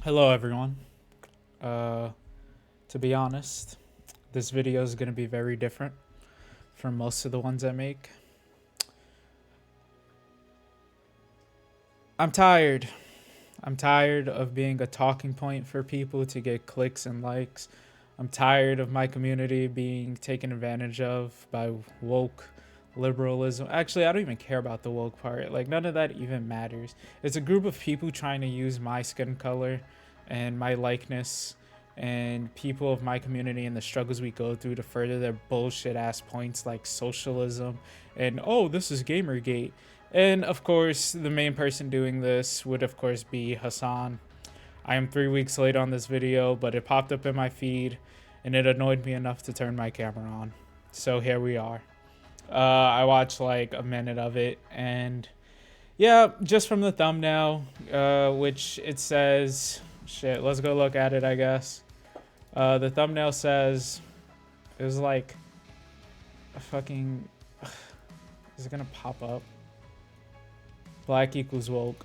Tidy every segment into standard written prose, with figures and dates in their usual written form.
Hello everyone. Uh, to be honest, this video is going to be very different from most of the ones I make. I'm tired. I'm tired of being a talking point for people to get clicks and likes. I'm tired of my community being taken advantage of by woke liberalism. Actually, I don't even care about the woke part. Like, none of that even matters. It's a group of people trying to use my skin color and my likeness and people of my community and the struggles we go through to further their bullshit ass points like socialism and, oh, this is Gamergate. And of course, the main person doing this would, of course, be Hasan. I am 3 weeks late on this video, but it popped up in my feed and it annoyed me enough to turn my camera on. So here we are. I watched like a minute of it, and yeah, just from the thumbnail, which it says, shit, let's go look at it, I guess. The thumbnail says, it was like a fucking, is it gonna pop up? Black equals woke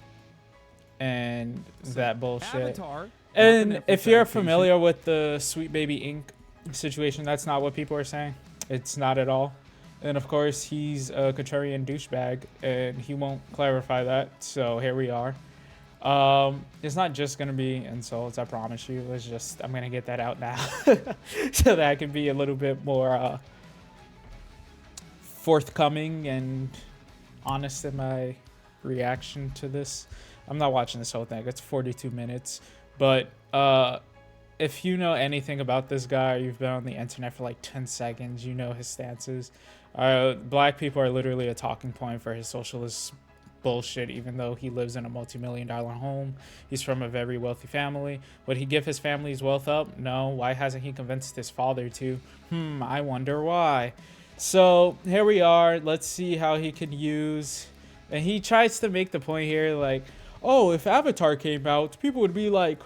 and that bullshit. Avatar. And if you're familiar with the Sweet Baby Inc. situation, that's not what people are saying. It's not at all. And of course, he's a contrarian douchebag, and he won't clarify that. So here we are. It's not just gonna be insults, I promise you. It's just I'm gonna get that out now, so that I can be a little bit more forthcoming and honest in my reaction to this. I'm not watching this whole thing. It's 42 minutes, but if you know anything about this guy, you've been on the internet for like 10 seconds, you know his stances. Black people are literally a talking point for his socialist bullshit, even though he lives in a multi-million-dollar home. He's from a very wealthy family. Would he give his family's wealth up? No. Why hasn't he convinced his father to? I wonder why. So here we are. Let's see how he can use. And he tries to make the point here like, oh, if Avatar came out, people would be like,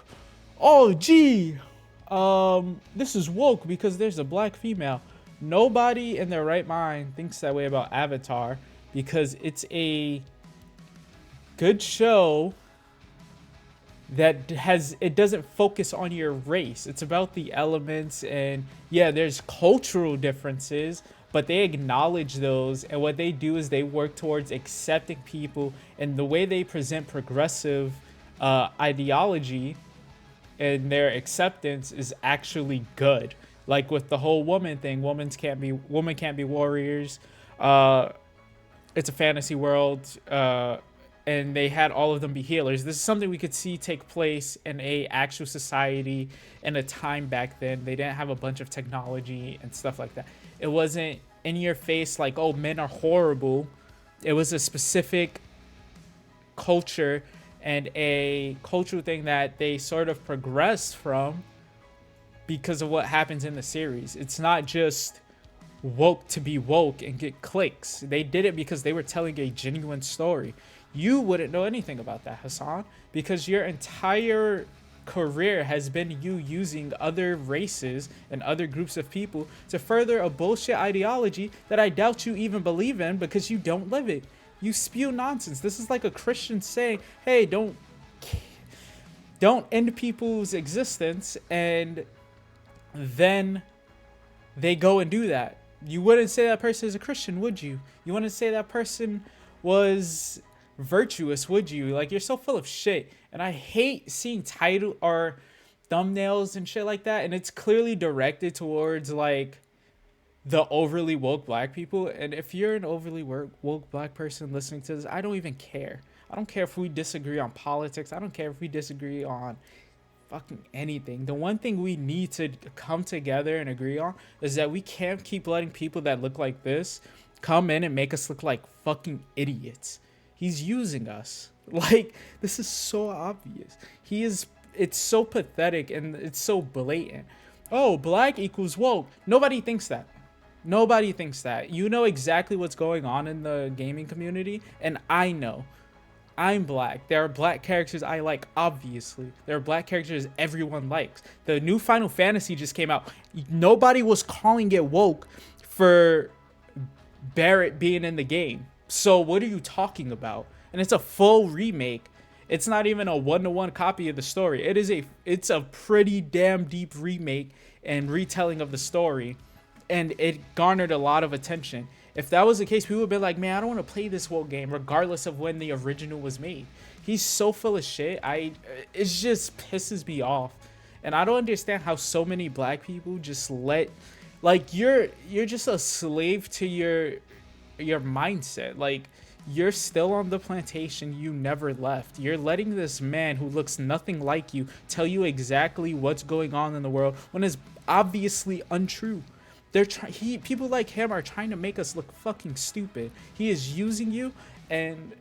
oh, gee, this is woke because there's a black female. Nobody in their right mind thinks that way about Avatar because it's a good show that it doesn't focus on your race. It's about the elements, and yeah, there's cultural differences, but they acknowledge those, and what they do is they work towards accepting people, and the way they present progressive ideology and their acceptance is actually good. Like with the whole woman thing, women can't be warriors. It's a fantasy world, and they had all of them be healers. This is something we could see take place in a actual society in a time back then. They didn't have a bunch of technology and stuff like that. It wasn't in your face like, oh, men are horrible. It was a specific culture and a cultural thing that they sort of progressed from because of what happens in the series. It's not just woke to be woke and get clicks. They did it because they were telling a genuine story. You wouldn't know anything about that, Hasan, because your entire career has been you using other races and other groups of people to further a bullshit ideology that I doubt you even believe in because you don't live it. You spew nonsense. This is like a Christian saying, hey, don't end people's existence, and then they go and do that. You wouldn't say that person is a Christian, would you? You wouldn't say that person was virtuous, would you? Like, you're so full of shit. And I hate seeing title or thumbnails and shit like that, and it's clearly directed towards like the overly woke black people. And if you're an overly woke black person listening to this, I don't even care. I don't care if we disagree on politics. I don't care if we disagree on fucking anything. The one thing we need to come together and agree on is that we can't keep letting people that look like this come in and make us look like fucking idiots. He's using us. Like, this is so obvious. It's so pathetic and it's so blatant. Oh, black equals woke. Nobody thinks that. Nobody thinks that. You know exactly what's going on in the gaming community, and I know. I'm black. There are black characters I like, obviously. There are black characters everyone likes. The new Final Fantasy just came out. Nobody was calling it woke for Barrett being in the game. So what are you talking about? And it's a full remake. It's not even a one-to-one copy of the story. It's a pretty damn deep remake and retelling of the story, and it garnered a lot of attention. If that was the case, we would be like, man, I don't want to play this whole game regardless of when the original was made. He's so full of shit. It just pisses me off. And I don't understand how so many black people just like, you're just a slave to your mindset. Like, you're still on the plantation, you never left. You're letting this man who looks nothing like you tell you exactly what's going on in the world when it's obviously untrue. People like him are trying to make us look fucking stupid. He is using you, and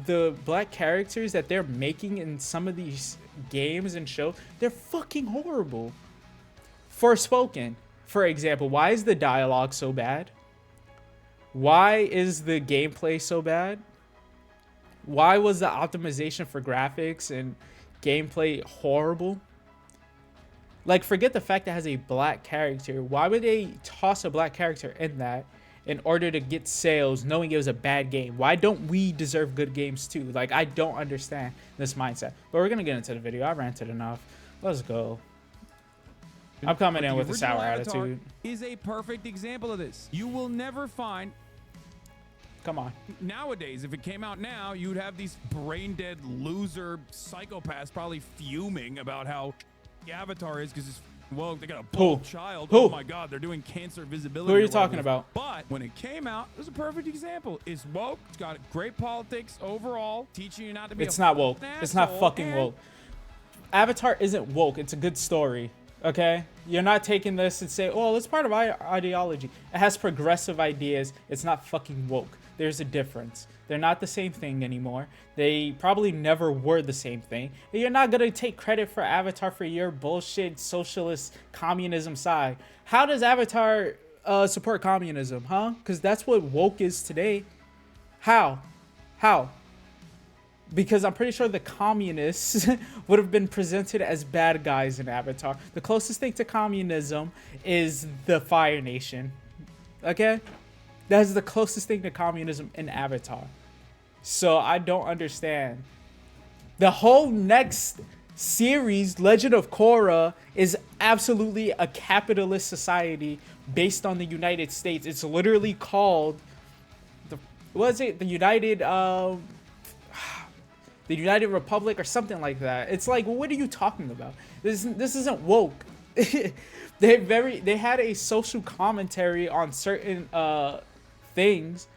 the black characters that they're making in some of these games and shows, they're fucking horrible. Forspoken, for example, why is the dialogue so bad? Why is the gameplay so bad? Why was the optimization for graphics and gameplay horrible? Like, forget the fact that it has a black character. Why would they toss a black character in that in order to get sales, knowing it was a bad game? Why don't we deserve good games too? Like, I don't understand this mindset. But we're gonna get into the video. I ranted enough. Let's go. I'm coming in with a sour attitude. Is a perfect example of this. You will never find. Come on. Nowadays, if it came out now, you'd have these brain dead loser psychopaths probably fuming about how the Avatar is because it's woke. They got a bald child. Who? Oh my God, they're doing cancer visibility. Who are you talking about? But when it came out, it was a perfect example. It's woke. It's got great politics overall, teaching you not to be. It's not woke. It's not fucking woke. Avatar isn't woke. It's a good story. Okay, you're not taking this and say, oh, it's part of our ideology. It has progressive ideas. It's not fucking woke. There's a difference. They're not the same thing anymore. They probably never were the same thing. And you're not gonna take credit for Avatar for your bullshit socialist communism side. How does Avatar support communism, huh? Because that's what woke is today. How? Because I'm pretty sure the communists would have been presented as bad guys in Avatar. The closest thing to communism is the Fire Nation. Okay? That is the closest thing to communism in Avatar. So I don't understand. The whole next series, Legend of Korra, is absolutely a capitalist society based on the United States. It's literally called the United Republic or something like that. It's like, what are you talking about? This isn't woke. They had a social commentary on certain things,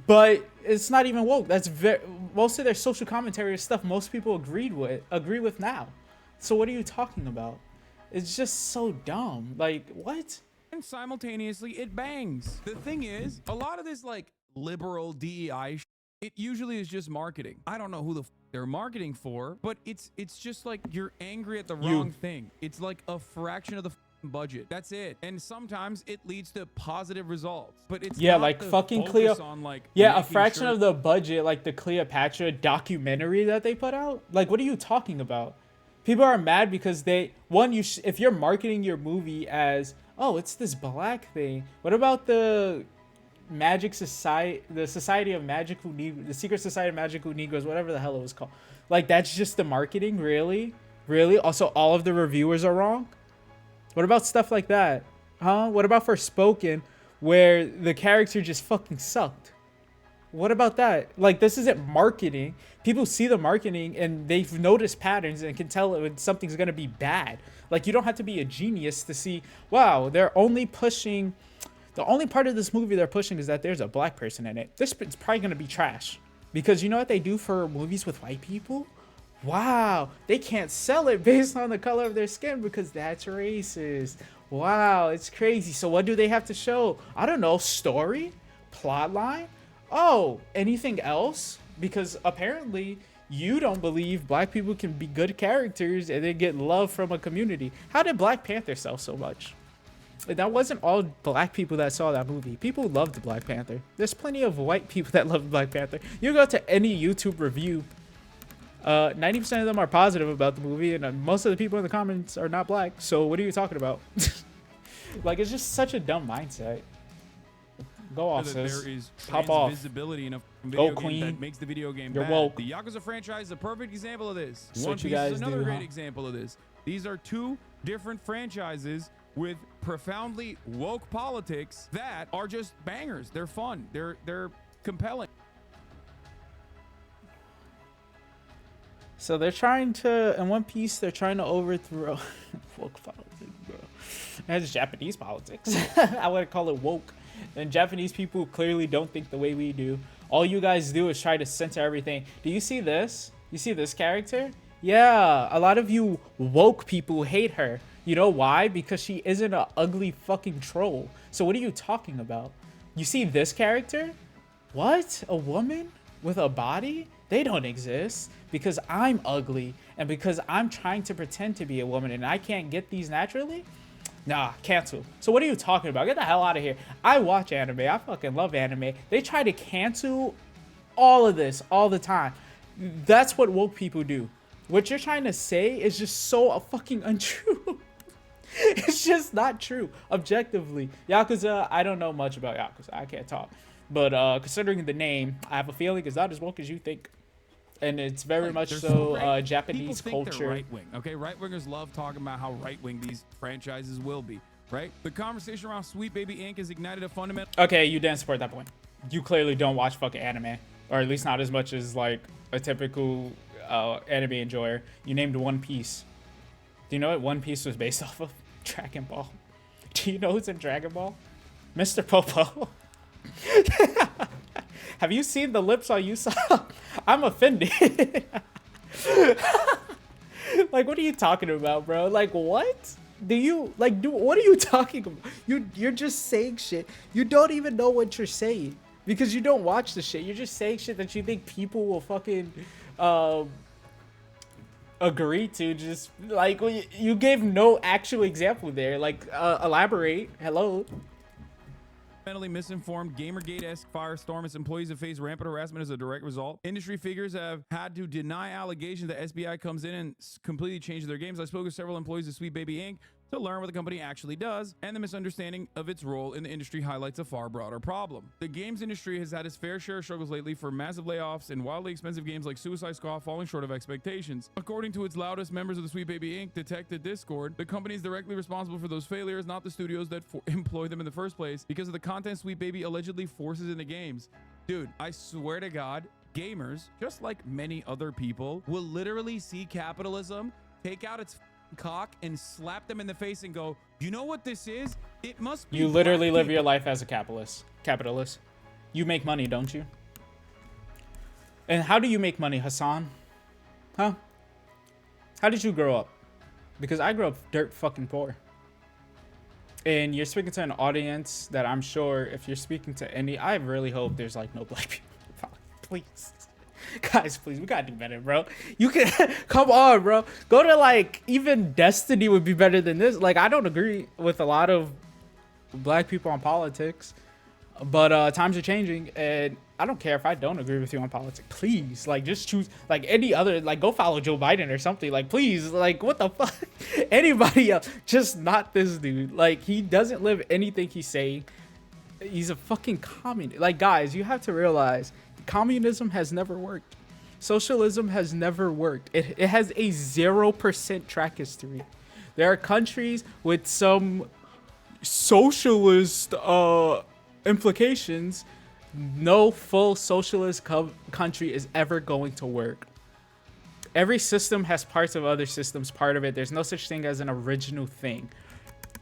but it's not even woke. That's most of their social commentary is stuff most people agree with now. So what are you talking about? It's just so dumb. Like, what? And simultaneously, it bangs. The thing is, a lot of this like liberal DEI it usually is just marketing. I don't know who the they're marketing for, but it's just like you're angry at the wrong thing. It's like a fraction of the budget. That's it. And sometimes it leads to positive results. But it's not like the fucking focus on like a fraction of the budget, like the Cleopatra documentary that they put out. Like, what are you talking about? People are mad because if you're marketing your movie as, oh, it's this black thing. What about the Magic Society, the Society of Magical Negroes, the Secret Society of Magical Negroes, whatever the hell it was called? Like, that's just the marketing? Really? Also, all of the reviewers are wrong? What about stuff like that? Huh? What about Forspoken, where the character just fucking sucked? What about that? Like, this isn't marketing. People see the marketing and they've noticed patterns and can tell when something's gonna be bad. Like, you don't have to be a genius to see, wow, they're only pushing. The only part of this movie they're pushing is that there's a black person in it. This is probably going to be trash. Because you know what they do for movies with white people? Wow, they can't sell it based on the color of their skin because that's racist. Wow, it's crazy. So what do they have to show? I don't know, story? Plotline? Oh, anything else? Because apparently you don't believe black people can be good characters and then get love from a community. How did Black Panther sell so much? That wasn't all black people that saw that movie. People loved Black Panther. There's plenty of white people that love Black Panther. You go to any YouTube review, 90% of them are positive about the movie, and most of the people in the comments are not black. So what are you talking about? Like, it's just such a dumb mindset. Go off, that sis. there is Pop off. visibility in a Go, video game queen. that makes the video game You're bad. woke. The Yakuza franchise is a perfect example of this. So One what you Piece guys is another do, great huh? example of this. These are two different franchises with profoundly woke politics that are just bangers. They're fun. They're compelling. So they're trying to, in One Piece, they're trying to overthrow woke politics, bro. That's Japanese politics. I would call it woke. And Japanese people clearly don't think the way we do. All you guys do is try to censor everything. Do you see this? You see this character? Yeah, a lot of you woke people hate her. You know why? Because she isn't an ugly fucking troll. So what are you talking about? You see this character? What? A woman with a body? They don't exist because I'm ugly and because I'm trying to pretend to be a woman and I can't get these naturally? Nah, cancel. So what are you talking about? Get the hell out of here. I watch anime. I fucking love anime. They try to cancel all of this all the time. That's what woke people do. What you're trying to say is just so fucking untrue. It's just not true, objectively. Yakuza, I don't know much about Yakuza. I can't talk. But considering the name, I have a feeling it's not as woke as you think. And it's very much so Japanese culture. Right wing, okay? Right wingers love talking about how right wing these franchises will be, right? The conversation around Sweet Baby Inc. has ignited a fundamental. Okay, you didn't support that point. You clearly don't watch fucking anime, or at least not as much as like a typical anime enjoyer. You named One Piece. Do you know what One Piece was based off of? Dragon Ball. Do you know who's in Dragon Ball? Mr. Popo. Have you seen the lips on Usopp? I'm offended. Like, what are you talking about, bro? Like, what? What are you talking about? You're just saying shit. You don't even know what you're saying because you don't watch the shit. You're just saying shit that you think people will fucking agree to. Just like you gave no actual example there. Like, elaborate. Hello. Fundamentally misinformed Gamergate-esque firestorm. Its employees have faced rampant harassment as a direct result. Industry figures have had to deny allegations that SBI comes in and completely changes their games. I spoke with several employees of Sweet Baby Inc. to learn what the company actually does, and the misunderstanding of its role in the industry highlights a far broader problem. The games industry has had its fair share of struggles lately, for massive layoffs and wildly expensive games like Suicide Squad falling short of expectations. According to its loudest members of the Sweet Baby Inc. detected Discord, the company is directly responsible for those failures, not the studios that employ them in the first place, because of the content Sweet Baby allegedly forces in the games. Dude, I swear to God, gamers, just like many other people, will literally see capitalism take out its cock and slap them in the face and go, you know what this is? It must be. You literally live your life as a capitalist. You make money, don't you? And how do you make money, Hasan? Huh? How did you grow up? Because I grew up dirt fucking poor. And you're speaking to an audience that I'm sure if you're speaking to any, I really hope there's like no black people. Please. Guys, please, we gotta do better, bro. You can come on, bro. Go to like even Destiny would be better than this. Like, I don't agree with a lot of black people on politics, but times are changing, and I don't care if I don't agree with you on politics. Please, like, just choose like any other, like, go follow Joe Biden or something. Like, please, like, what the fuck? Anybody else, just not this dude. Like, he doesn't live anything he's saying. He's a fucking communist. Like, guys, you have to realize communism has never worked. Socialism has never worked. It has a 0% track history. There are countries with some socialist implications. No full socialist country is ever going to work. Every system has parts of other systems, part of it. There's no such thing as an original thing.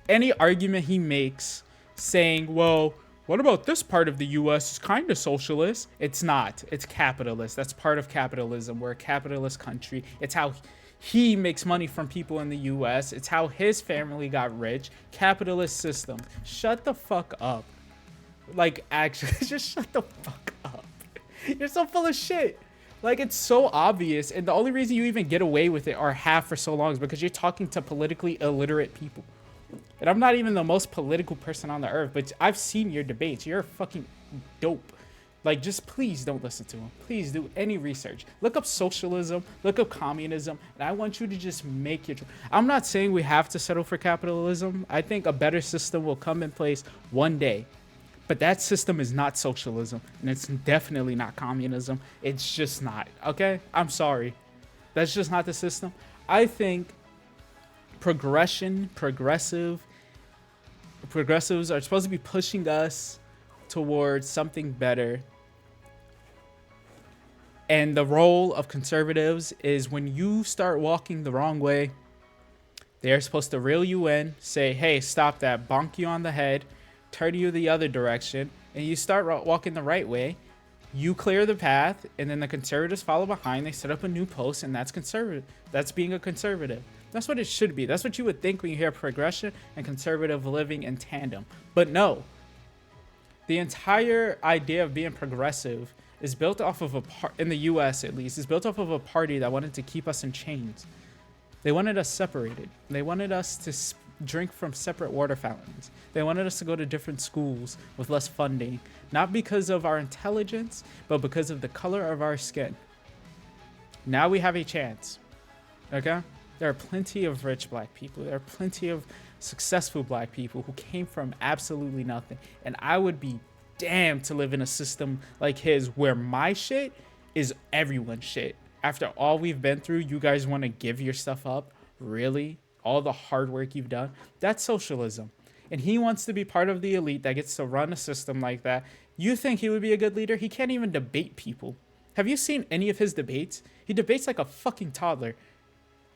Any argument he makes saying, well, what about this part of the US is kind of socialist? It's not. It's capitalist. That's part of capitalism. We're a capitalist country. It's how he makes money from people in the US. It's how his family got rich. Capitalist system. Shut the fuck up. Like, actually, just shut the fuck up. You're so full of shit. Like, it's so obvious. And the only reason you even get away with it or have for so long is because you're talking to politically illiterate people. And I'm not even the most political person on the earth, but I've seen your debates. You're fucking dope. Like, just please don't listen to him. Please do any research. Look up socialism, look up communism, and I want you to just make your... I'm not saying we have to settle for capitalism. I think a better system will come in place one day. But that system is not socialism, and it's definitely not communism. It's just not. Okay? I'm sorry. That's just not the system. I think progressives are supposed to be pushing us towards something better. And the role of conservatives is when you start walking the wrong way, they're supposed to reel you in, say, hey, stop that, bonk you on the head, turn you the other direction, and you start walking the right way. You clear the path, and then the conservatives follow behind. They set up a new post, and that's conservative. That's being a conservative. That's what it should be. That's what you would think when you hear progression and conservative living in tandem. But no. The entire idea of being progressive is built off of in the US at least, is built off of a party that wanted to keep us in chains. They wanted us separated. They wanted us to drink from separate water fountains. They wanted us to go to different schools with less funding, not because of our intelligence, but because of the color of our skin. Now we have a chance, okay? There are plenty of rich black people. There are plenty of successful black people who came from absolutely nothing. And I would be damned to live in a system like his where my shit is everyone's shit. After all we've been through, you guys want to give your stuff up? Really? All the hard work you've done? That's socialism. And he wants to be part of the elite that gets to run a system like that. You think he would be a good leader? He can't even debate people. Have you seen any of his debates? He debates like a fucking toddler.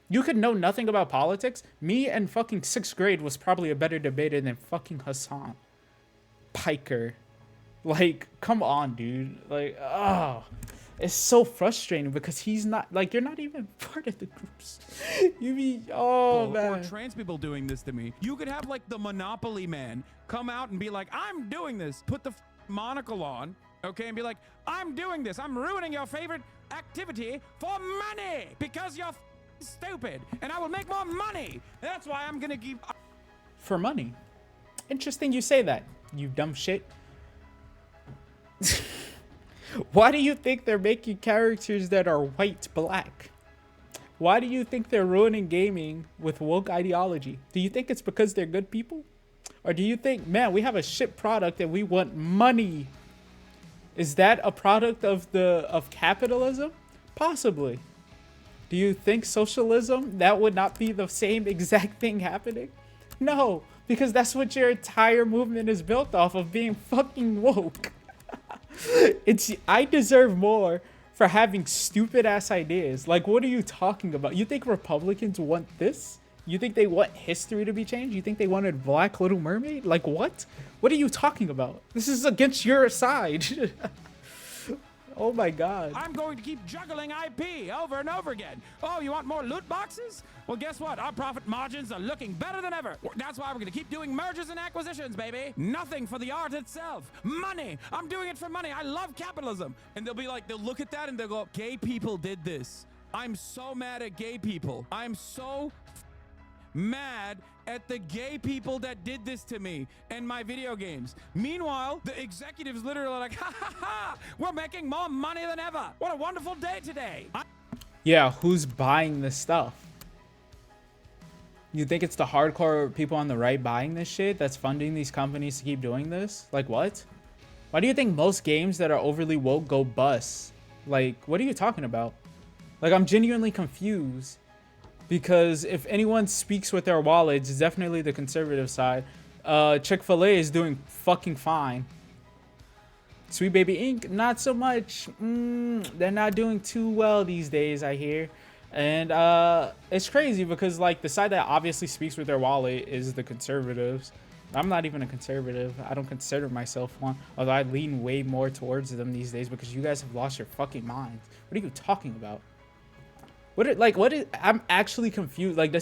You could know nothing about politics. Me in fucking 6th grade was probably a better debater than fucking Hasan. Piker. Like, come on, dude. Like, oh. It's so frustrating because he's not, like, you're not even part of the groups. You mean, oh, man. Or trans people doing this to me. You could have, like, the Monopoly man come out and be like, I'm doing this. Put the monocle on, okay, and be like, I'm doing this. I'm ruining your favorite activity for money because you're stupid and I will make more money. That's why I'm going to keep... For money. Interesting you say that, you dumb shit. Why do you think they're making characters that are white black? Why do you think they're ruining gaming with woke ideology? Do you think it's because they're good people? Or do you think, man, we have a shit product and we want money? Is that a product of capitalism? Possibly. Do you think socialism, that would not be the same exact thing happening? No, because that's what your entire movement is built off of, being fucking woke. I deserve more for having stupid ass ideas. Like, what are you talking about? You think Republicans want this? You think they want history to be changed? You think they wanted Black Little Mermaid? Like, what? What are you talking about? This is against your side. Oh my god. I'm going to keep juggling IP over and over again. Oh, you want more loot boxes? Well, guess what? Our profit margins are looking better than ever. That's why we're going to keep doing mergers and acquisitions, baby. Nothing for the art itself. Money. I'm doing it for money. I love capitalism. And they'll be like, they'll look at that and they'll go, gay people did this. I'm so mad at gay people. I'm so mad at the gay people that did this to me and my video games. Meanwhile, the executives literally are like, ha ha ha, we're making more money than ever. What a wonderful day today. Yeah, who's buying this stuff? You think it's the hardcore people on the right buying this shit that's funding these companies to keep doing this? Like, what? Why do you think most games that are overly woke go bust? Like, what are you talking about? Like, I'm genuinely confused. Because if anyone speaks with their wallets, it's definitely the conservative side. Chick-fil-A is doing fucking fine. Sweet Baby Inc., not so much. They're not doing too well these days, I hear. And it's crazy because, like, the side that obviously speaks with their wallet is the conservatives. I'm not even a conservative. I don't consider myself one. Although I lean way more towards them these days because you guys have lost your fucking minds. What are you talking about? I'm actually confused. Like,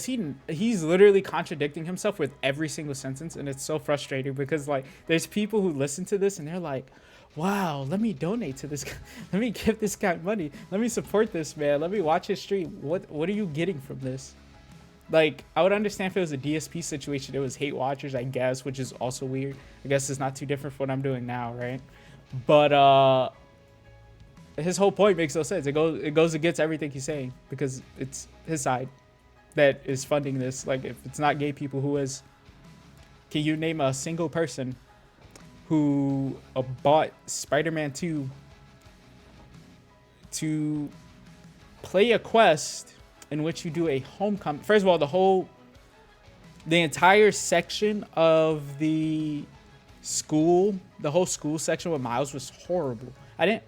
he's literally contradicting himself with every single sentence, and it's so frustrating because, like, there's people who listen to this and they're like, wow, let me donate to this guy. Let me give this guy money. Let me support this man. Let me watch his stream. What are you getting from this? Like, I would understand if it was a DSP situation. It was hate watchers, I guess, which is also weird. I guess it's not too different from what I'm doing now, right? But, his whole point makes no sense. It goes against everything he's saying because it's his side that is funding this. Like, if it's not gay people, who is? Can you name a single person who bought Spider-Man 2 to play a quest in which you do a homecoming. First of all, the entire section of the whole school section with Miles was horrible. I didn't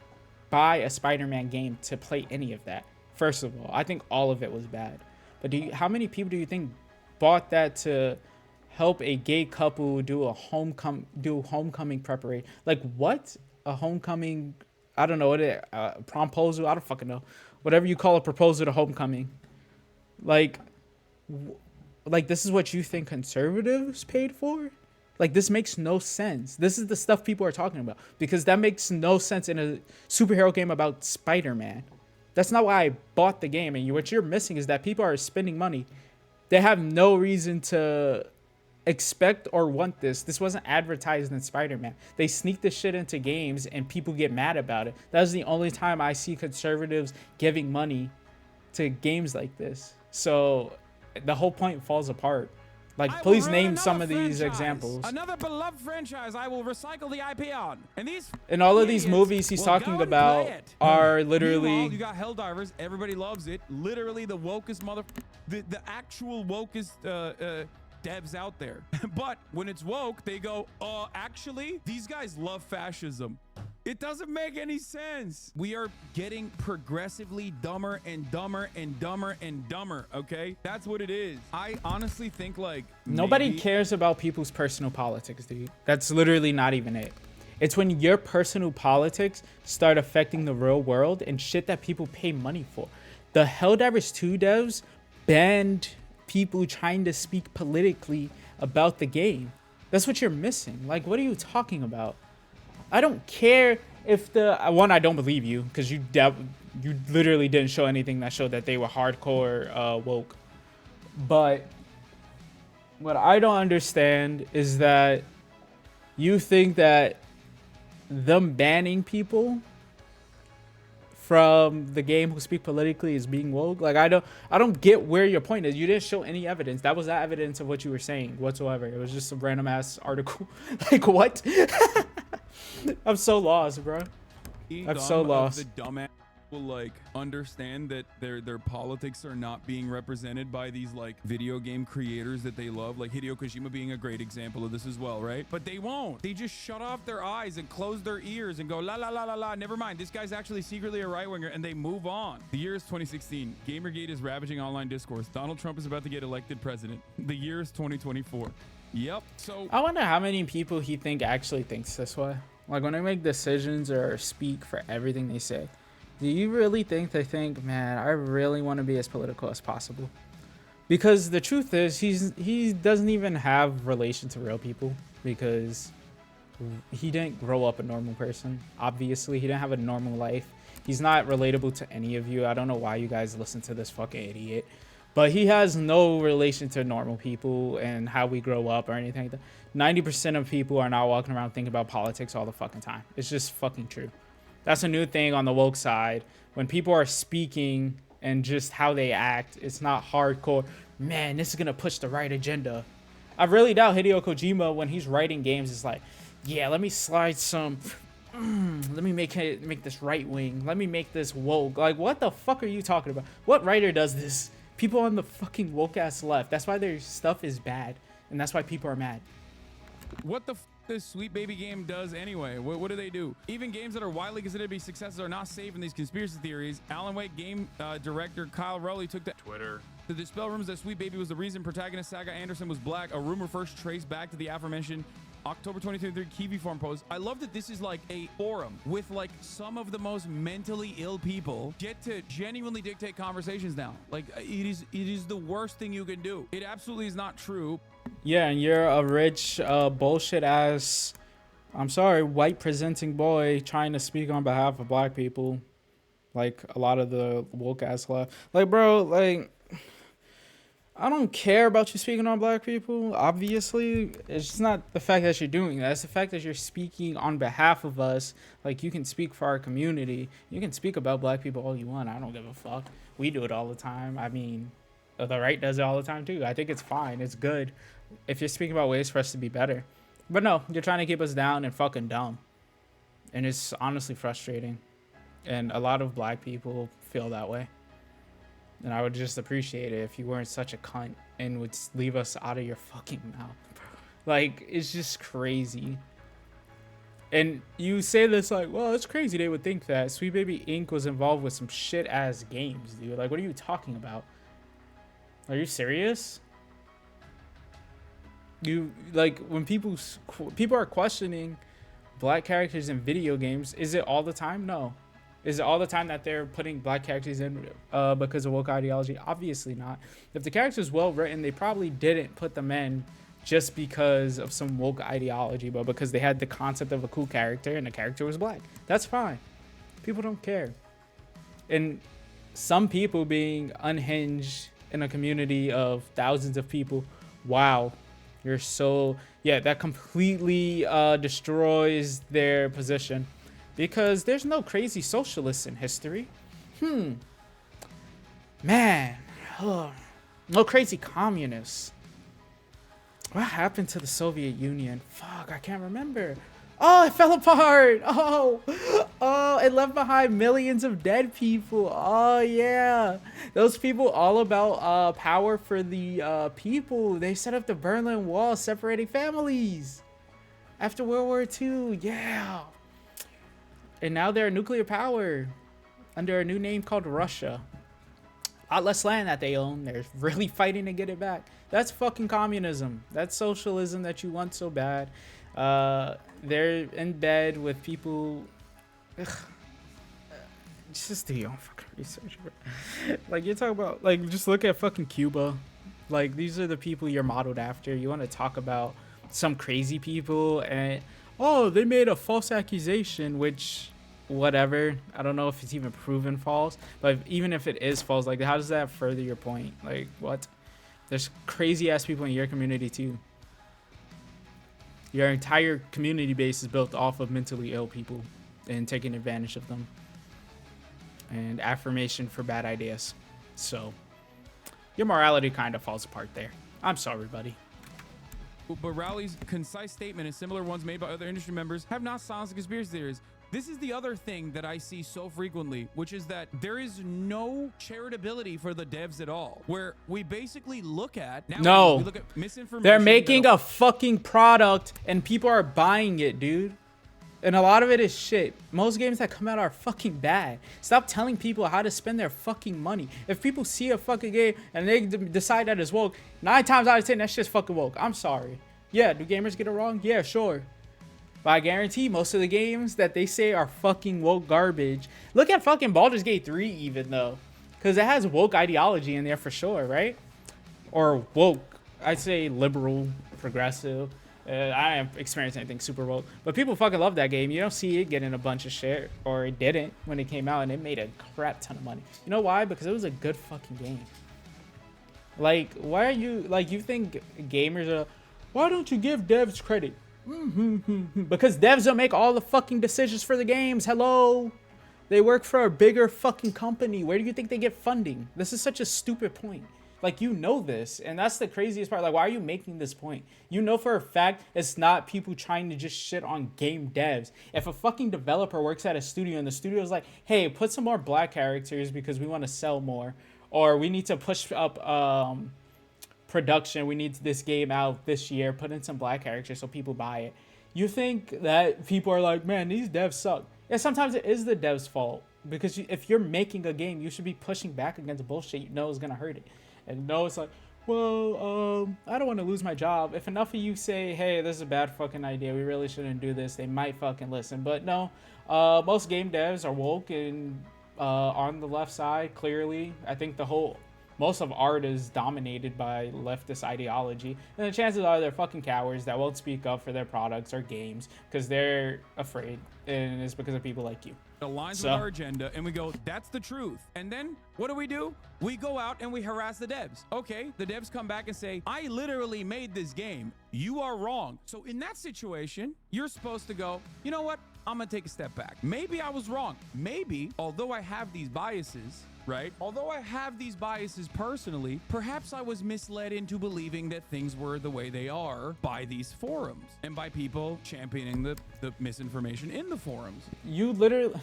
buy a Spider-Man game to play any of that. First of all, I think all of it was bad. But how many people do you think bought that to help a gay couple do homecoming preparation? Like, what? A homecoming? I don't know what it. Promposal? I don't fucking know. Whatever you call a proposal to homecoming. Like this is what you think conservatives paid for? Like, this makes no sense. This is the stuff people are talking about, because that makes no sense in a superhero game about Spider-Man. That's not why I bought the game. And what you're missing is that people are spending money. They have no reason to expect or want this. This wasn't advertised in Spider-Man. They sneak this shit into games and people get mad about it. That's the only time I see conservatives giving money to games like this. So the whole point falls apart. Like, please name some of these examples. Another beloved franchise I will recycle the IP on. And all of these movies he's talking about are literally... Meanwhile, you got Helldivers. Everybody loves it. Literally the wokest the actual wokest devs out there. But when it's woke, they go, actually, these guys love fascism. It doesn't make any sense. We are getting progressively dumber and dumber and dumber and dumber, okay? That's what it is. I honestly think, like, nobody cares about people's personal politics, dude. That's literally not even it. It's when your personal politics start affecting the real world and shit that people pay money for. The Helldivers 2 devs banned people trying to speak politically about the game. That's what you're missing. Like, what are you talking about? I don't care if I don't believe you, because you literally didn't show anything that showed that they were hardcore woke. But what I don't understand is that you think that them banning people from the game who speak politically is being woke. Like, I don't get where your point is. You didn't show any evidence. That was not evidence of what you were saying whatsoever. It was just a random ass article. Like, what? I'm so lost, bro. I'm so lost. The dumbass will, like, understand that their politics are not being represented by these, like, video game creators that they love, like Hideo Kojima being a great example of this as well, right? But they won't. They just shut off their eyes and close their ears and go, la la la la la, never mind, this guy's actually secretly a right-winger, and they move on. The year is 2016. Gamergate is ravaging online discourse. Donald Trump is about to get elected president. The year is 2024. Yep. So I wonder how many people he actually thinks this way. Like, when they make decisions or speak for everything they say, do you really think they think, man, I really want to be as political as possible? Because the truth is, he doesn't even have relation to real people, because he didn't grow up a normal person. Obviously, he didn't have a normal life. He's not relatable to any of you. I don't know why you guys listen to this fucking idiot. But he has no relation to normal people and how we grow up or anything like that. 90% of people are not walking around thinking about politics all the fucking time. It's just fucking true. That's a new thing on the woke side. When people are speaking and just how they act, it's not hardcore, man, this is going to push the right agenda. I really doubt Hideo Kojima, when he's writing games, is like, yeah, let me slide some... let me make this right wing. Let me make this woke. Like, what the fuck are you talking about? What writer does this? People on the fucking woke ass left. That's why their stuff is bad, and that's why people are mad. What the this Sweet Baby game does anyway? What do they do? Even games that are widely considered to be successes are not safe in these conspiracy theories. Alan Wake game director Kyle Rowley took to Twitter to dispel rumors that Sweet Baby was the reason protagonist Saga Anderson was black. A rumor first traced back to the aforementioned October 2023 Kiwi Forum post. I love that this is like a forum with like some of the most mentally ill people get to genuinely dictate conversations now. Like, it is the worst thing you can do. It absolutely is not true. Yeah, and you're a rich bullshit ass, I'm sorry, white presenting boy trying to speak on behalf of black people, like a lot of the woke ass left. Like, bro, like, I don't care about you speaking on black people. Obviously, it's just not the fact that you're doing that. It's the fact that you're speaking on behalf of us. Like, you can speak for our community. You can speak about black people all you want. I don't give a fuck. We do it all the time. I mean, the right does it all the time too. I think it's fine. It's good if you're speaking about ways for us to be better. But no, you're trying to keep us down and fucking dumb. And it's honestly frustrating. And a lot of black people feel that way. And I would just appreciate it if you weren't such a cunt and would leave us out of your fucking mouth. Like, it's just crazy. And you say this like, well, it's crazy they would think that Sweet Baby Inc. was involved with some shit-ass games, dude. Like, what are you talking about? Are you serious? You, like, when people are questioning black characters in video games, is it all the time? No. Is it all the time that they're putting black characters in because of woke ideology? Obviously not. If the character's well written, they probably didn't put them in just because of some woke ideology, but because they had the concept of a cool character and the character was black. That's fine. People don't care. And some people being unhinged in a community of thousands of people, wow, you're so, yeah, that completely destroys their position. Because there's no crazy socialists in history. Man. Ugh. No crazy communists. What happened to the Soviet Union? Fuck, I can't remember. Oh, it fell apart. Oh, it left behind millions of dead people. Oh, yeah. Those people all about power for the people. They set up the Berlin Wall separating families. After World War II, yeah. And now they're a nuclear power under a new name called Russia. A lot less land that they own. They're really fighting to get it back. That's fucking communism. That's socialism that you want so bad. They're in bed with people. Ugh. Just do your own fucking research. Like, you're talking about, like, just look at fucking Cuba. Like, these are the people you're modeled after. You want to talk about some crazy people and, oh, they made a false accusation, which, whatever. I don't know if it's even proven false, but even if it is false, like, how does that further your point? Like, what? There's crazy ass people in your community too. Your entire community base is built off of mentally ill people and taking advantage of them and affirmation for bad ideas. So your morality kind of falls apart there. I'm sorry, buddy. But Rowley's concise statement and similar ones made by other industry members have not silenced the conspiracy theories. This is the other thing that I see so frequently, which is that there is no charitability for the devs at all, where we basically look at no, we look at misinformation. They're making a fucking product and people are buying it, dude. And a lot of it is shit. Most games that come out are fucking bad. Stop telling people how to spend their fucking money. If people see a fucking game and they decide that it's woke, 9 times out of 10, that's just fucking woke. I'm sorry. Yeah, do gamers get it wrong? Yeah, sure. But I guarantee most of the games that they say are fucking woke garbage. Look at fucking Baldur's Gate 3 even though. Because it has woke ideology in there for sure, right? Or woke. I'd say liberal, progressive. I haven't experienced anything super woke. But people fucking love that game. You don't see it getting a bunch of shit. Or it didn't when it came out and it made a crap ton of money. You know why? Because it was a good fucking game. Like, why are you... Like, you think gamers are... Why don't you give devs credit? Because devs don't make all the fucking decisions for the games. Hello? They work for a bigger fucking company. Where do you think they get funding? This is such a stupid point. Like, you know this, and that's the craziest part. Like, why are you making this point? You know for a fact it's not people trying to just shit on game devs. If a fucking developer works at a studio and the studio is like, hey, put some more black characters because we want to sell more, or we need to push up production, we need this game out this year, put in some black characters so people buy it. You think that people are like, man, these devs suck. Yeah, sometimes it is the devs' fault, because if you're making a game, you should be pushing back against bullshit you know is gonna hurt it. And no, it's like, well, I don't want to lose my job. If enough of you say, hey, this is a bad fucking idea, we really shouldn't do this, they might fucking listen. But no, most game devs are woke and on the left side, clearly. I think most of art is dominated by leftist ideology. And the chances are they're fucking cowards that won't speak up for their products or games because they're afraid. And it's because of people like you. Aligns with our agenda, and we go, that's the truth. And then what do? We go out and we harass the devs. Okay, the devs come back and say, I literally made this game. You are wrong. So in that situation, you're supposed to go, you know what? I'm gonna take a step back. Maybe I was wrong. Maybe, although I have these biases, right? Although I have these biases personally, perhaps I was misled into believing that things were the way they are by these forums and by people championing the misinformation in the forums. You literally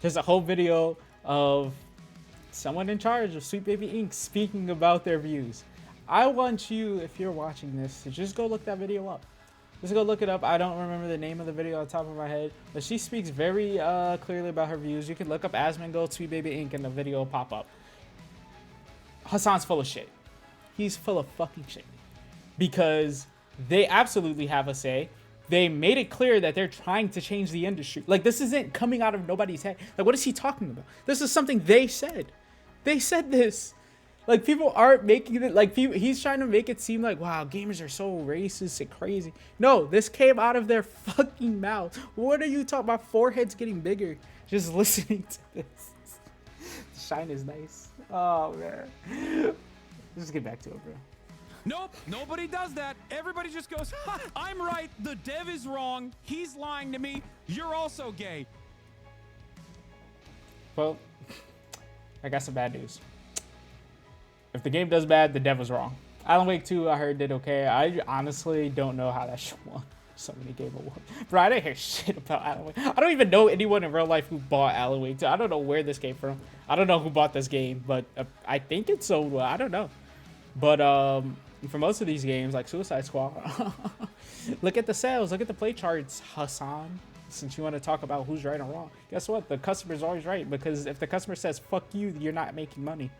there's a whole video of someone in charge of Sweet Baby Inc. speaking about their views. I want you, if you're watching this, to just go look that video up. Just go look it up. I don't remember the name of the video on top of my head, but she speaks very clearly about her views. You can look up Asmongold Sweet Baby Inc. and the video will pop up. Hasan's full of shit. He's full of fucking shit. Because they absolutely have a say. They made it clear that they're trying to change the industry. Like, this isn't coming out of nobody's head. Like, what is he talking about? This is something they said. They said this. Like, people aren't making it, like, he's trying to make it seem like, wow, gamers are so racist and crazy. No, this came out of their fucking mouth. What are you talking about? Foreheads getting bigger just listening to this. Shine is nice. Oh, man. Just get back to it, bro. Nope, nobody does that. Everybody just goes, ha, I'm right, the dev is wrong, he's lying to me, you're also gay. Well, I got some bad news. If the game does bad, the dev was wrong. Alan Wake 2, I heard, did okay. I honestly don't know how that shit won so many Game Awards. Bro, I didn't hear shit about Alan Wake. I don't even know anyone in real life who bought Alan Wake 2. I don't know where this came from. I don't know who bought this game, but I think it sold well. I don't know. But for most of these games, like Suicide Squad, look at the sales, look at the play charts, Hasan. Since you want to talk about who's right or wrong, guess what? The customer's always right, because if the customer says fuck you, you're not making money.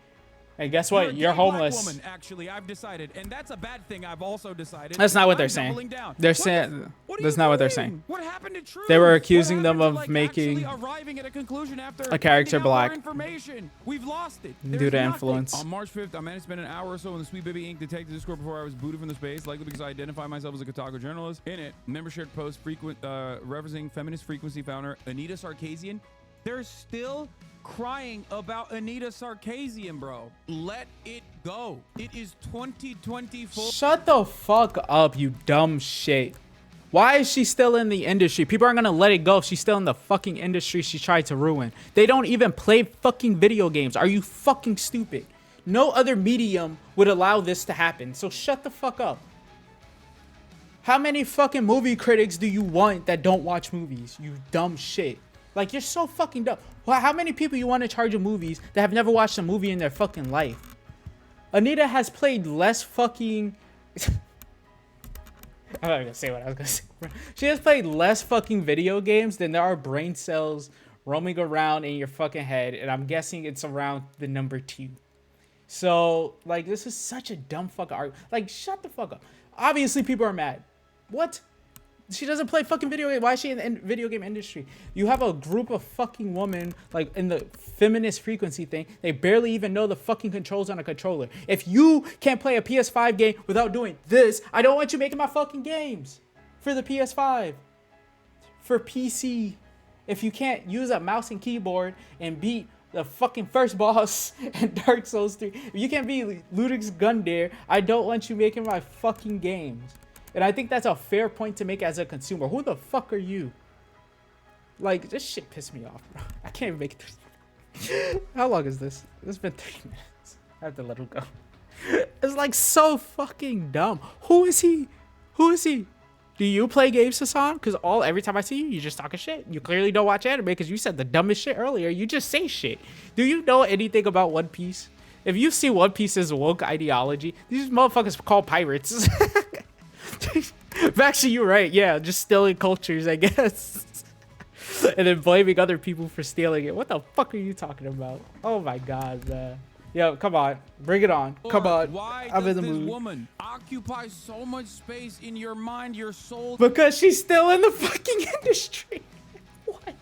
And guess what? You're homeless. Woman, actually, I've decided, and that's a bad thing. I've also decided. That's not what they're saying. They're saying that's not what they're saying. What happened to truth? They were accusing them of making arriving at a conclusion after a character black. Information. We've lost it Due to influence. On March 5th, I managed to spend an hour or so in the Sweet Baby Inc. detective Discord before I was booted from the space, likely because I identify myself as a Kotaku journalist. In it, member shared post referencing feminist frequency founder Anita Sarkeesian. They're still crying about Anita Sarkeesian, bro. Let it go. It is 2024. Shut the fuck up, you dumb shit. Why is she still in the industry? People aren't gonna let it go if she's still in the fucking industry she tried to ruin. They don't even play fucking video games. Are you fucking stupid? No other medium would allow this to happen, so shut the fuck up. How many fucking movie critics do you want that don't watch movies? You dumb shit. Like, you're so fucking dumb. Well, how many people you want to charge of movies that have never watched a movie in their fucking life? Anita has played less fucking... I'm not gonna say what I was gonna say. She has played less fucking video games than there are brain cells roaming around in your fucking head, and I'm guessing it's around the number 2. So, like, this is such a dumb fucking argument. Like, shut the fuck up. Obviously, people are mad. What? She doesn't play fucking video game. Why is she in the video game industry? You have a group of fucking women, like, in the feminist frequency thing. They barely even know the fucking controls on a controller. If you can't play a PS5 game without doing this, I don't want you making my fucking games for the PS5. For PC, if you can't use a mouse and keyboard and beat the fucking first boss in Dark Souls 3, if you can't beat Ludwig's Gundyr, I don't want you making my fucking games. And I think that's a fair point to make as a consumer. Who the fuck are you? Like, this shit pissed me off, bro. I can't even make it. How long is this? It's been 3 minutes. I have to let him go. It's like so fucking dumb. Who is he? Who is he? Do you play games, Hasan? Because every time I see you, you just talking shit. You clearly don't watch anime because you said the dumbest shit earlier. You just say shit. Do you know anything about One Piece? If you see One Piece's woke ideology, these motherfuckers are called pirates. Actually, you're right. Yeah, just stealing cultures, I guess. And then blaming other people for stealing it. What the fuck are you talking about? Oh my god, man. Yo, come on. Bring it on. Come on. Why I'm does in the this mood. woman occupy so much space in your mind, your soul? Because she's still in the fucking industry. What?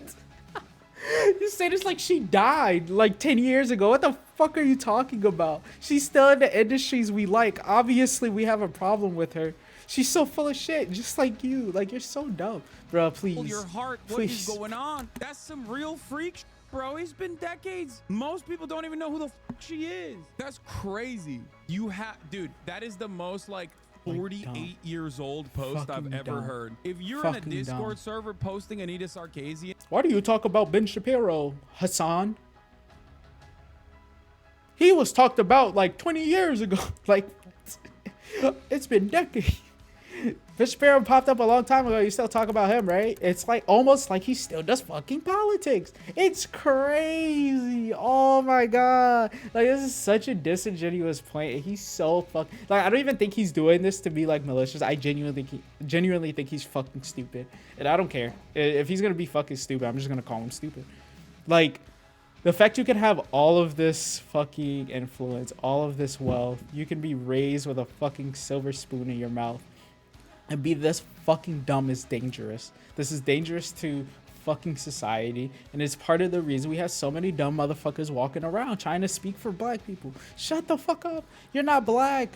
You say this like she died like 10 years ago. What the fuck are you talking about? She's still in the industries we like. Obviously, we have a problem with her. She's so full of shit, just like you. Like, you're so dumb. Bro, please. Your heart, what please. is going on? That's some real freak bro. It's been decades. Most people don't even know who the fuck she is. That's crazy. You have, dude, that is the most, like, 48 years old post I've ever heard. If you're in a Discord server posting Anita Sarkeesian. Why do you talk about Ben Shapiro, Hasan? He was talked about like 20 years ago. Like, it's been decades. Fish Sparrow popped up a long time ago. You still talk about him, right? It's like almost like he still does fucking politics. It's crazy. Oh my god. Like, this is such a disingenuous point. He's so fucking, like, I don't even think he's doing this to be like malicious. I genuinely think he's fucking stupid. And I don't care. If he's gonna be fucking stupid, I'm just gonna call him stupid. Like, the fact you can have all of this fucking influence, all of this wealth, you can be raised with a fucking silver spoon in your mouth, and be this fucking dumb is dangerous. This is dangerous to fucking society, and it's part of the reason we have so many dumb motherfuckers walking around trying to speak for black people. Shut the fuck up. You're not black.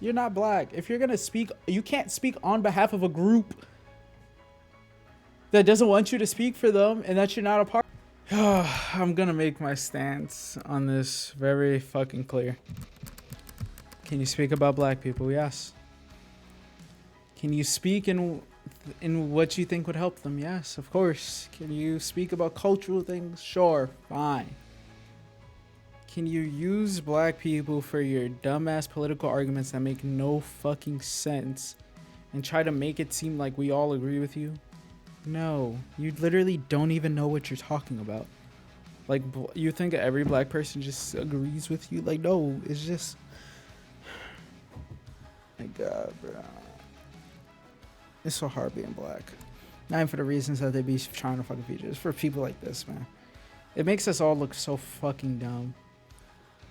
You're not black. If you're gonna speak, you can't speak on behalf of a group that doesn't want you to speak for them and that you're not a part. I'm gonna make my stance on this very fucking clear. Can you speak about black people? Yes. Can you speak in what you think would help them? Yes, of course. Can you speak about cultural things? Sure, fine. Can you use black people for your dumbass political arguments that make no fucking sense and try to make it seem like we all agree with you? No, you literally don't even know what you're talking about. Like, you think every black person just agrees with you? Like, no, it's just... My god, bro. It's so hard being black. Not even for the reasons that they be trying to fucking feature. It's for people like this, man. It makes us all look so fucking dumb.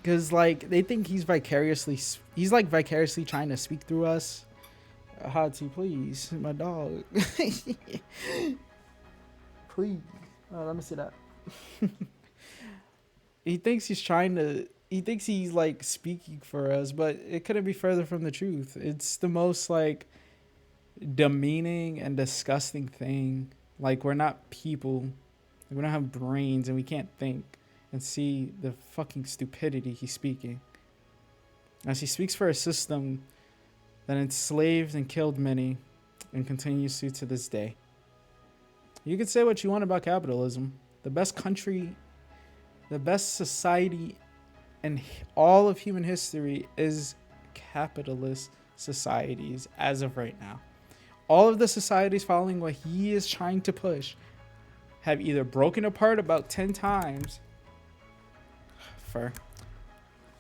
Because, like, they think he's like vicariously trying to speak through us. Hati, please. My dog. Please. Oh, let me see that. He thinks he's like speaking for us, but it couldn't be further from the truth. It's the most like demeaning and disgusting thing. Like, we're not people. We don't have brains and we can't think and see the fucking stupidity he's speaking. As he speaks for a system that enslaved and killed many and continues to this day. You can say what you want about capitalism. The best country, the best society in all of human history is capitalist societies as of right now. All of the societies following what he is trying to push have either broken apart about 10 times. Fur.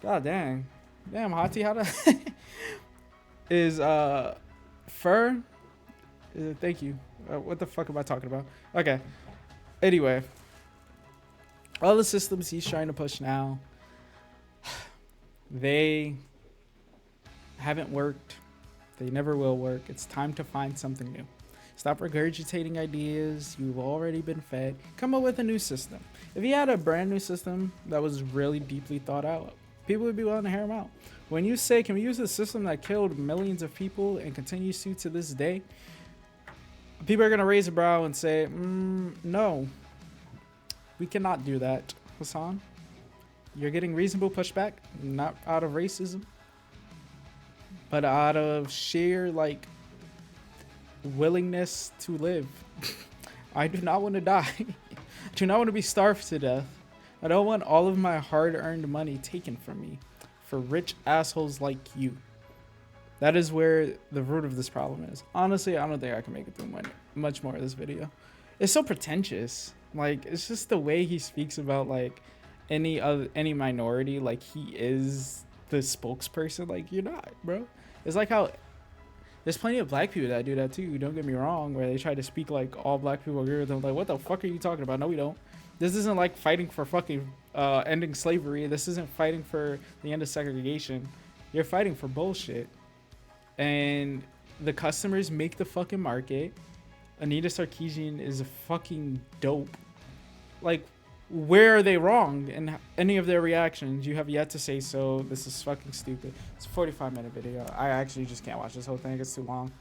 God dang. Damn, Hati, how to... is, fur? Thank you. What the fuck am I talking about? Okay. Anyway. All the systems he's trying to push now, they haven't worked. They never will work. It's time to find something new. Stop regurgitating ideas you've already been fed. Come up with a new system. If he had a brand new system that was really deeply thought out, people would be willing to hear him out. When you say, can we use a system that killed millions of people and continues to this day? People are going to raise a brow and say, no, we cannot do that, Hasan. You're getting reasonable pushback, not out of racism, but out of sheer, like, willingness to live. I do not want to die. I do not want to be starved to death. I don't want all of my hard-earned money taken from me for rich assholes like you. That is where the root of this problem is. Honestly, I don't think I can make it through much more of this video. It's so pretentious. Like, it's just the way he speaks about, like, any minority, like he is the spokesperson. Like, you're not, bro. It's like how there's plenty of black people that do that too, don't get me wrong, where they try to speak like all black people agree with them. Like, what the fuck are you talking about? No, we don't. This isn't like fighting for fucking ending slavery. This isn't fighting for the end of segregation. You're fighting for bullshit. And the customers make the fucking market. Anita Sarkeesian is a fucking dope. Like, where are they wrong in any of their reactions? You have yet to say so. This is fucking stupid. It's a 45-minute video. I actually just can't watch this whole thing. It's too long.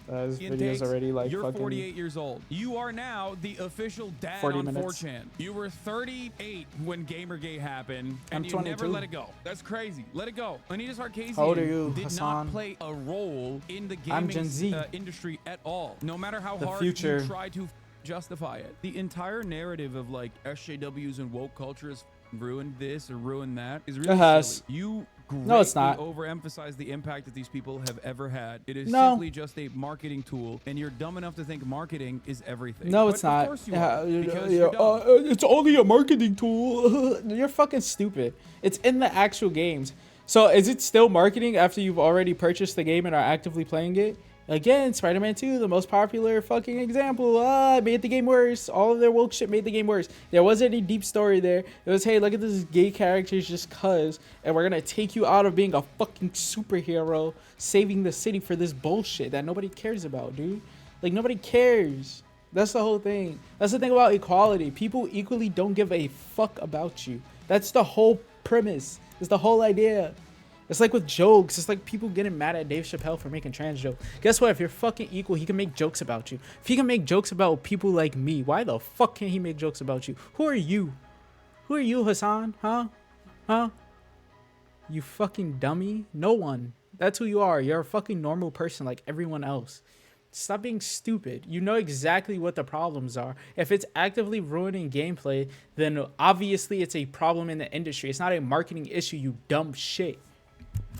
This video's already like you're fucking 48 years old. You are now the official dad 40 on minutes. 4chan. You were 38 when Gamergate happened, and I'm you 22. never let it go. That's crazy. Let it go. Anita Sarkeesian How old are you, did Hasan? not play a role in the I'm Gen gaming Z. Industry at all. No matter how The hard future. you try to justify it. The entire narrative of like SJWs and woke culture is ruined this or ruined that is It really has. silly. You No, it's not. overemphasize the impact that these people have ever had. It is No. simply just a marketing tool, and you're dumb enough to think marketing is everything. No, But it's not. Of course you are, because you're dumb. It's only a marketing tool. You're fucking stupid. It's in the actual games. So is it still marketing after you've already purchased the game and are actively playing it? Again, Spider-Man 2, the most popular fucking example. It made the game worse. All of their woke shit made the game worse. There wasn't any deep story there. It was, hey, look at this gay characters just cuz, and we're gonna take you out of being a fucking superhero, saving the city for this bullshit that nobody cares about, dude. Like, nobody cares. That's the whole thing. That's the thing about equality. People equally don't give a fuck about you. That's the whole premise. It's the whole idea. It's like with jokes. It's like people getting mad at Dave Chappelle for making trans jokes. Guess what? If you're fucking equal, he can make jokes about you. If he can make jokes about people like me, why the fuck can't he make jokes about you? Who are you? Who are you, Hasan? Huh? You fucking dummy? No one. That's who you are. You're a fucking normal person like everyone else. Stop being stupid. You know exactly what the problems are. If it's actively ruining gameplay, then obviously it's a problem in the industry. It's not a marketing issue, you dumb shit.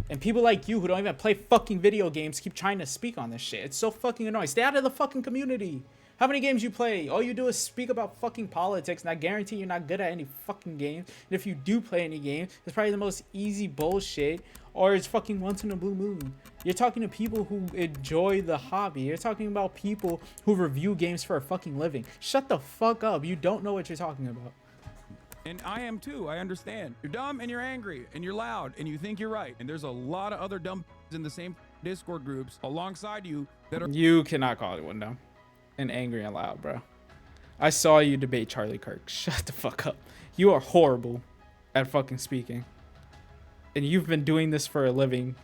And people like you who don't even play fucking video games keep trying to speak on this shit. It's so fucking annoying. Stay out of the fucking community. How many games you play? All you do is speak about fucking politics, and I guarantee you're not good at any fucking games. And if you do play any game, it's probably the most easy bullshit, or it's fucking once in a blue moon. You're talking to people who enjoy the hobby. You're talking about people who review games for a fucking living. Shut the fuck up. You don't know what you're talking about. And I am too. I understand. You're dumb and you're angry and you're loud and you think you're right. And there's a lot of other dumb in the same Discord groups alongside you that are. You cannot call anyone dumb and angry and loud, bro. I saw you debate Charlie Kirk. Shut the fuck up. You are horrible at fucking speaking. And you've been doing this for a living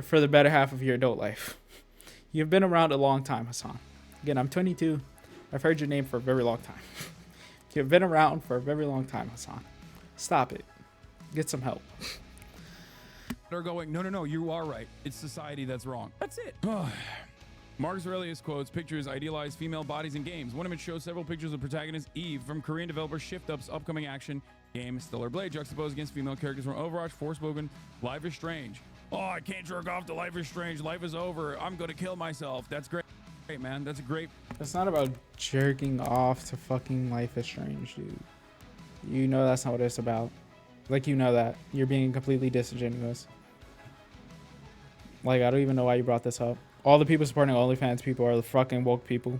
for the better half of your adult life. You've been around a long time, Hasan. Again, I'm 22. I've heard your name for a very long time. You've been around for a very long time, Hasan. Stop it. Get some help. They're going, no, you are right. It's society that's wrong. That's it. Marcus Aurelius quotes, pictures idealize female bodies in games. One image shows several pictures of protagonist Eve from Korean developer Shift Up's upcoming action game Stellar Blade, juxtaposed against female characters from Overwatch, Forspoken, Life is Strange. Oh, I can't jerk off to Life is Strange. Life is over. I'm going to kill myself. That's great. Great, man. That's a great. It's not about jerking off to fucking Life is Strange, dude. You know that's not what it's about. Like, you know that. You're being completely disingenuous. Like, I don't even know why you brought this up. All the people supporting OnlyFans people are the fucking woke people.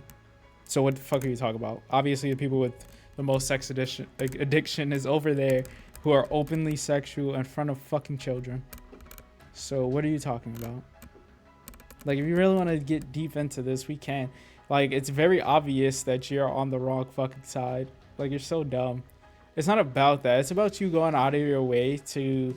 So what the fuck are you talking about? Obviously, the people with the most sex addiction is over there, who are openly sexual in front of fucking children. So what are you talking about? Like, if you really want to get deep into this, we can. Like, it's very obvious that you're on the wrong fucking side. Like, you're so dumb. It's not about that. It's about you going out of your way to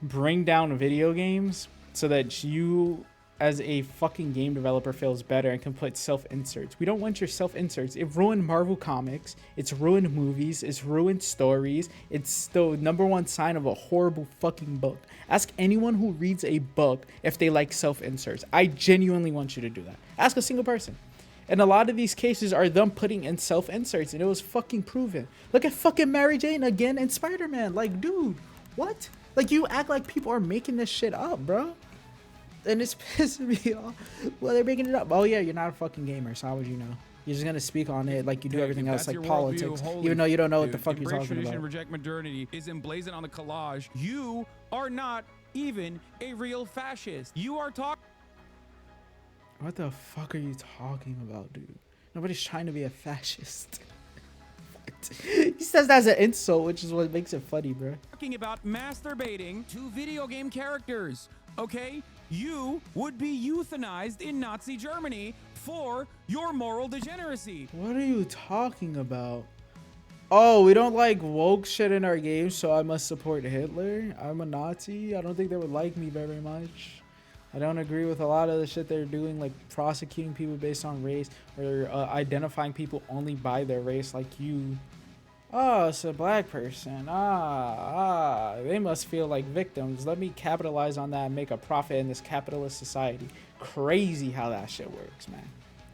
bring down video games so that you, as a fucking game developer, feels better and can put self-inserts. We don't want your self-inserts. It ruined Marvel Comics. It's ruined movies. It's ruined stories. It's the #1 sign of a horrible fucking book. Ask anyone who reads a book if they like self-inserts. I genuinely want you to do that. Ask a single person. And a lot of these cases are them putting in self-inserts, and it was fucking proven. Look at fucking Mary Jane again in Spider-Man. Like, dude, what? Like, you act like people are making this shit up, bro. And it's pissing me off. Well, they're making it up. Oh, yeah, you're not a fucking gamer, so how would you know? You're just going to speak on it like you do everything else, like politics, even though you don't know what the fuck you're talking tradition, about. Reject modernity is emblazoned on the collage. You are not even a real fascist. You are talking. What the fuck are you talking about, dude? Nobody's trying to be a fascist. He says that's an insult, which is what makes it funny, bro. Talking about masturbating to video game characters, okay? You would be euthanized in Nazi Germany for your moral degeneracy. What are you talking about? Oh, we don't like woke shit in our games, so I must support Hitler? I'm a Nazi? I don't think they would like me very much. I don't agree with a lot of the shit they're doing, like prosecuting people based on race or identifying people only by their race, like you. Oh, it's a black person. They must feel like victims. Let me capitalize on that and make a profit in this capitalist society. Crazy how that shit works, man.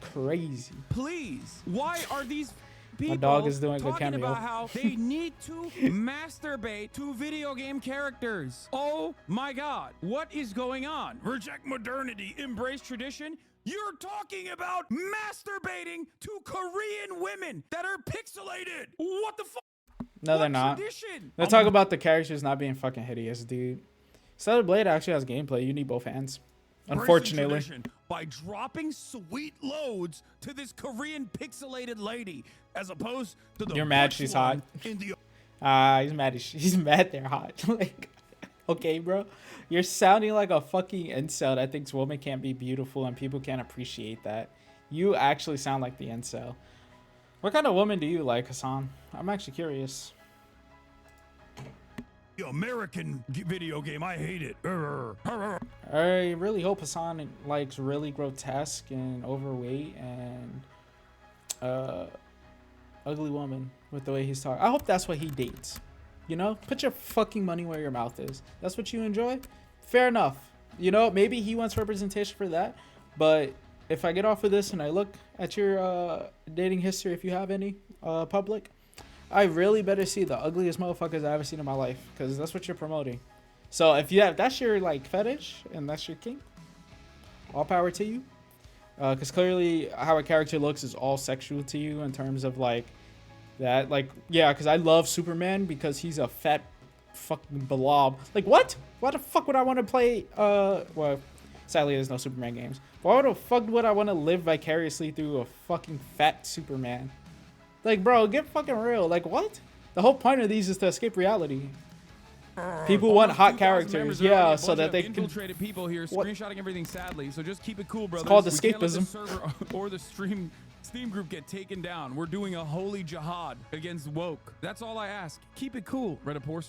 Crazy. Please, why are these people dog is doing a talking cameo. about how they need to masturbate to video game characters. Oh my God, what is going on? Reject modernity, embrace tradition. You're talking about masturbating to Korean women that are pixelated. What the fuck? No, they're not. Tradition? They're talking about the characters not being fucking hideous, dude. Stellar Blade actually has gameplay. You need both hands. Unfortunately. By dropping sweet loads to this Korean pixelated lady, as opposed to the You're mad she's hot. In the He's mad. He's mad they're hot. Like, okay, bro. You're sounding like a fucking incel that thinks women can't be beautiful and people can't appreciate that. You actually sound like the incel. What kind of woman do you like, Hasan? I'm actually curious. American video game, I hate it. I really hope Hasan likes really grotesque and overweight and ugly woman with the way he's talking. I hope that's what he dates. You know, put your fucking money where your mouth is. That's what you enjoy? Fair enough. You know, maybe he wants representation for that. But if I get off of this and I look at your dating history, if you have any public, I really better see the ugliest motherfuckers I've ever seen in my life, because that's what you're promoting. So if you have, that's your like fetish and that's your kink, all power to you. Because clearly how a character looks is all sexual to you in terms of like that. Like, yeah, because I love Superman because he's a fat fucking blob. Like, what? Why the fuck would I want to play? Well, sadly there's no Superman games. Why the fuck would I want to live vicariously through a fucking fat Superman? Like, bro, get fucking real. Like, what? The whole point of these is to escape reality. People want hot characters, yeah, so that they can. Infiltrated people here, screenshotting everything sadly. So just keep it cool, brother. It's called escapism. escapism. Server or the Steam group get taken down. We're doing a holy jihad against woke. That's all I ask. Keep it cool. Read a post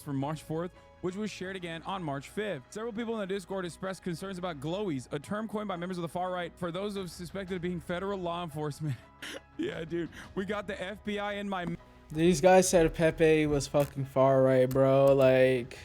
from March 4th, which was shared again on March 5th. Several people in the Discord expressed concerns about glowies, a term coined by members of the far right for those of suspected of being federal law enforcement. Yeah, dude, we got the FBI in my. These guys said Pepe was fucking far right, bro. Like,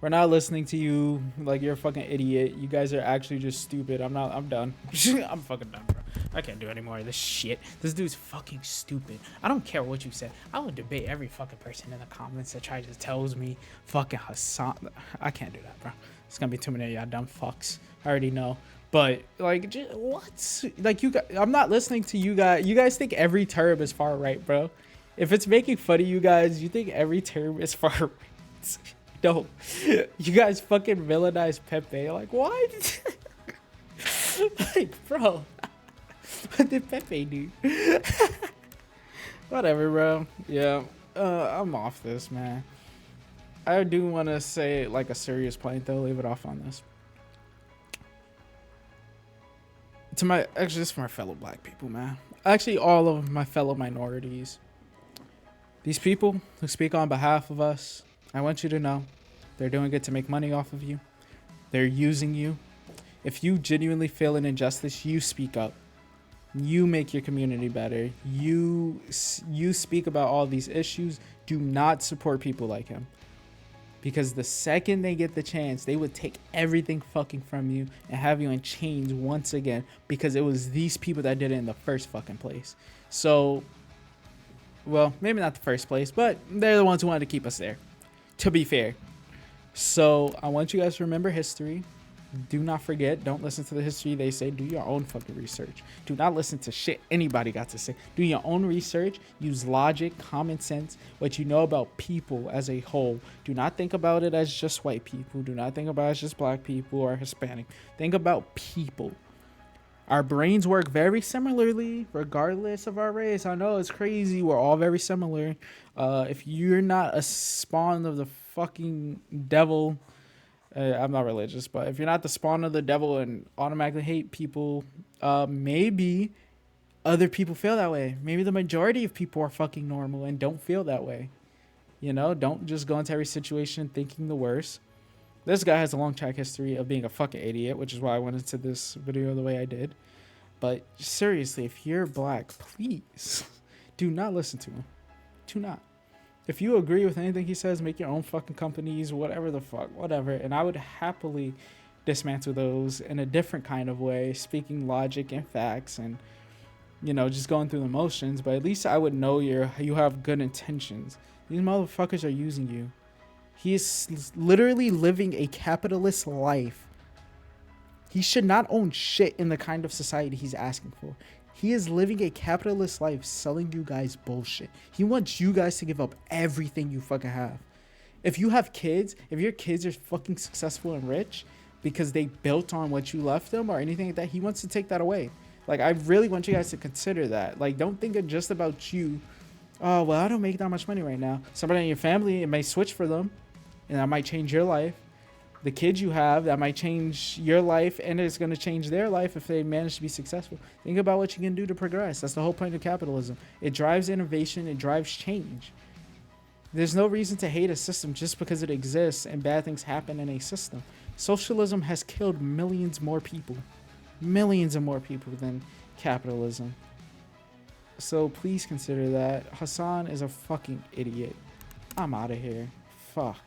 we're not listening to you. Like, you're a fucking idiot. You guys are actually just stupid. I'm done. I'm fucking done, bro. I can't do any more of this shit. This dude's fucking stupid. I don't care what you said. I would debate every fucking person in the comments that tries to tells me fucking Hasan. I can't do that, bro. It's gonna be too many of y'all dumb fucks. I already know. But like, what? Like, you guys, I'm not listening to you guys. You guys think every term is far right, bro. If it's making fun of you guys, you think every term is far right. No. You guys fucking villainize Pepe. Like, what? Like, bro. What did Pepe do? Whatever, bro. Yeah. I'm off this, man. I do want to say like a serious point though. Leave it off on this. Actually, this is for my fellow black people, man. Actually, all of my fellow minorities. These people who speak on behalf of us, I want you to know they're doing it to make money off of you. They're using you. If you genuinely feel an injustice, you speak up. You make your community better. You speak about all these issues. Do not support people like him. Because the second they get the chance, they would take everything fucking from you and have you in chains once again. Because it was these people that did it in the first fucking place. So, well, maybe not the first place, but they're the ones who wanted to keep us there, to be fair. So I want you guys to remember history. Do not forget. Don't listen to the history they say. Do your own fucking research. Do not listen to shit anybody got to say. Do your own research. Use logic, common sense, what you know about people as a whole. Do not think about it as just white people. Do not think about it as just black people or Hispanic. Think about people. Our brains work very similarly, regardless of our race. I know it's crazy. We're all very similar. If you're not a spawn of the fucking devil, I'm not religious, but if you're not the spawn of the devil and automatically hate people, maybe other people feel that way. Maybe the majority of people are fucking normal and don't feel that way. You know, don't just go into every situation thinking the worst. This guy has a long track history of being a fucking idiot, which is why I went into this video the way I did. But seriously, if you're black, please do not listen to him. Do not. If you agree with anything he says, make your own fucking companies, whatever the fuck, whatever. And I would happily dismantle those in a different kind of way, speaking logic and facts and you know, just going through the motions, but at least I would know you have good intentions. These motherfuckers are using you. He is literally living a capitalist life. He should not own shit in the kind of society he's asking for. He is living a capitalist life selling you guys bullshit. He wants you guys to give up everything you fucking have. If you have kids, if your kids are fucking successful and rich because they built on what you left them or anything like that, he wants to take that away. Like, I really want you guys to consider that. Like, don't think of just about you. Oh, well, I don't make that much money right now. Somebody in your family, it may switch for them, and that might change your life. The kids you have, that might change your life, and it's going to change their life if they manage to be successful. Think about what you can do to progress. That's the whole point of capitalism. It drives innovation. It drives change. There's no reason to hate a system just because it exists and bad things happen in a system. Socialism has killed millions more people than capitalism. So please consider that. Hasan is a fucking idiot. I'm out of here. Fuck.